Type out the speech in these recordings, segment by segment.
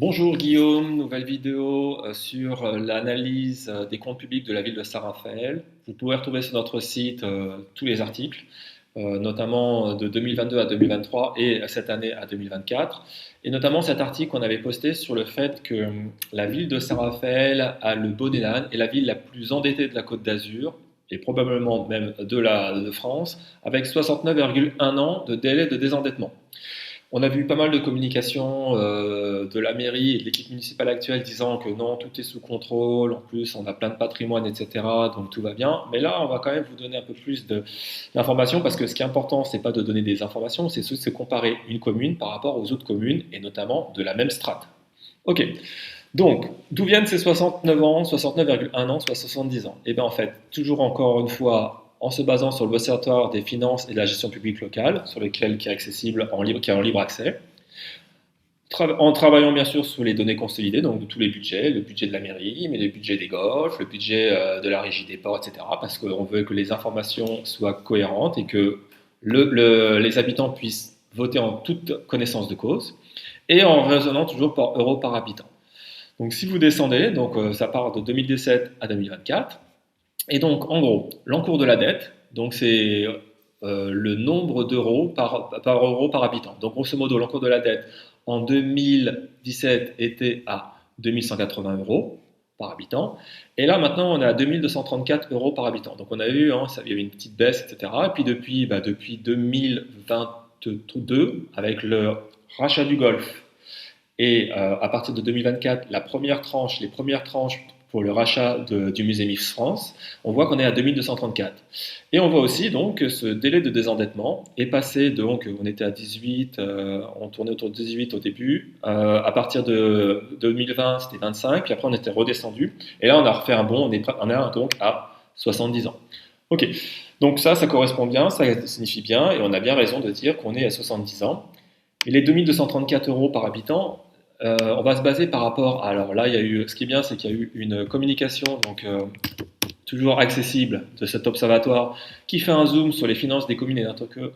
Bonjour Guillaume, nouvelle vidéo sur l'analyse des comptes publics de la ville de Saint-Raphaël. Vous pouvez retrouver sur notre site tous les articles, notamment de 2022 à 2023 et cette année à 2024. Et notamment cet article qu'on avait posté sur le fait que la ville de Saint-Raphaël a le bonnet d'âne est la ville la plus endettée de la Côte d'Azur et probablement même de France, avec 69,1 ans de délai de désendettement. On a vu pas mal de communications de la mairie et de l'équipe municipale actuelle disant que non, tout est sous contrôle, en plus on a plein de patrimoine, etc. Donc tout va bien. Mais là, on va quand même vous donner un peu plus d'informations parce que ce qui est important, c'est pas de donner des informations, c'est de se comparer une commune par rapport aux autres communes et notamment de la même strate. Ok, donc d'où viennent ces 69 ans, 69,1 ans, soit 70 ans? Eh bien en fait, toujours encore une fois, en se basant sur l'Observatoire des finances et de la gestion publique locale, sur lequel qui est accessible qui est en libre accès, en travaillant bien sûr sur les données consolidées, donc de tous les budgets, le budget de la mairie, mais le budget des golfs, le budget de la régie des ports, etc. Parce qu'on veut que les informations soient cohérentes et que les habitants puissent voter en toute connaissance de cause, et en raisonnant toujours par euro par habitant. Donc si vous descendez, donc ça part de 2017 à 2024, et donc, en gros, l'encours de la dette, donc c'est le nombre d'euros par euro par habitant. Donc, grosso modo, l'encours de la dette en 2017 était à 2180 euros par habitant. Et là, maintenant, on est à 2234 euros par habitant. Donc, on a eu, hein, il y avait une petite baisse, etc. Et puis, depuis 2022, avec le rachat du Golfe et à partir de 2024, les premières tranches pour le rachat du musée MIFS France, on voit qu'on est à 2234. Et on voit aussi donc que ce délai de désendettement est passé, donc on était à 18, on tournait autour de 18 au début, à partir de 2020 c'était 25, puis après on était redescendu, et là on a refait un bond, on est donc à 70 ans. Ok, donc ça correspond bien, ça signifie bien, et on a bien raison de dire qu'on est à 70 ans. Et les 2234 euros par habitant, on va se baser par rapport. Alors là, ce qui est bien, c'est qu'il y a eu une communication, donc toujours accessible, de cet observatoire, qui fait un zoom sur les finances des communes et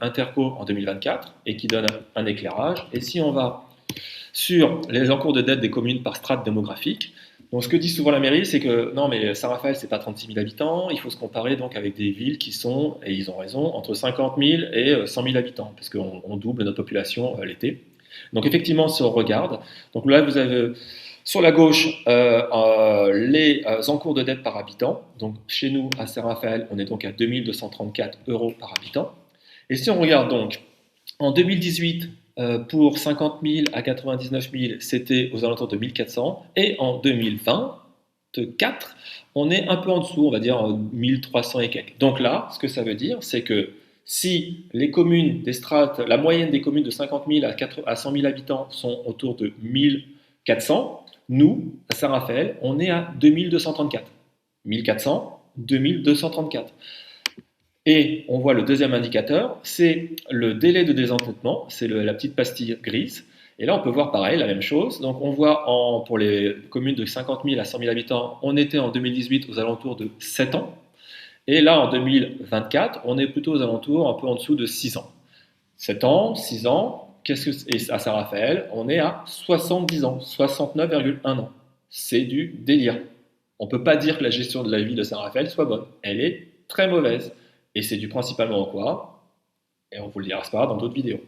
interco en 2024 et qui donne un éclairage. Et si on va sur les encours de dette des communes par strate démographique, donc ce que dit souvent la mairie, c'est que non, mais Saint-Raphaël, c'est pas 36 000 habitants, il faut se comparer donc avec des villes qui sont, et ils ont raison, entre 50 000 et 100 000 habitants, parce qu'on double notre population l'été. Donc effectivement, si on regarde, donc là vous avez sur la gauche les encours de dette par habitant. Donc chez nous à Saint-Raphaël, on est donc à 2234 euros par habitant. Et si on regarde donc en 2018, pour 50 000 à 99 000, c'était aux alentours de 1400. Et en 2024, on est un peu en dessous, on va dire 1300 et quelques. Donc là, ce que ça veut dire, c'est que si les communes des strates, la moyenne des communes de 50 000 à 100 000 habitants sont autour de 1400, nous, à Saint-Raphaël, on est à 2234. 1400, 2234. Et on voit le deuxième indicateur, c'est le délai de désendettement, c'est la petite pastille grise. Et là, on peut voir pareil, la même chose. Donc, on voit pour les communes de 50 000 à 100 000 habitants, on était en 2018 aux alentours de 7 ans. Et là, en 2024, on est plutôt aux alentours, un peu en dessous de 6 ans. 7 ans, 6 ans, et à Saint-Raphaël, on est à 70 ans, 69,1 ans. C'est du délire. On ne peut pas dire que la gestion de la ville de Saint-Raphaël soit bonne. Elle est très mauvaise. Et c'est dû principalement à quoi? Et on vous le dira pas dans d'autres vidéos.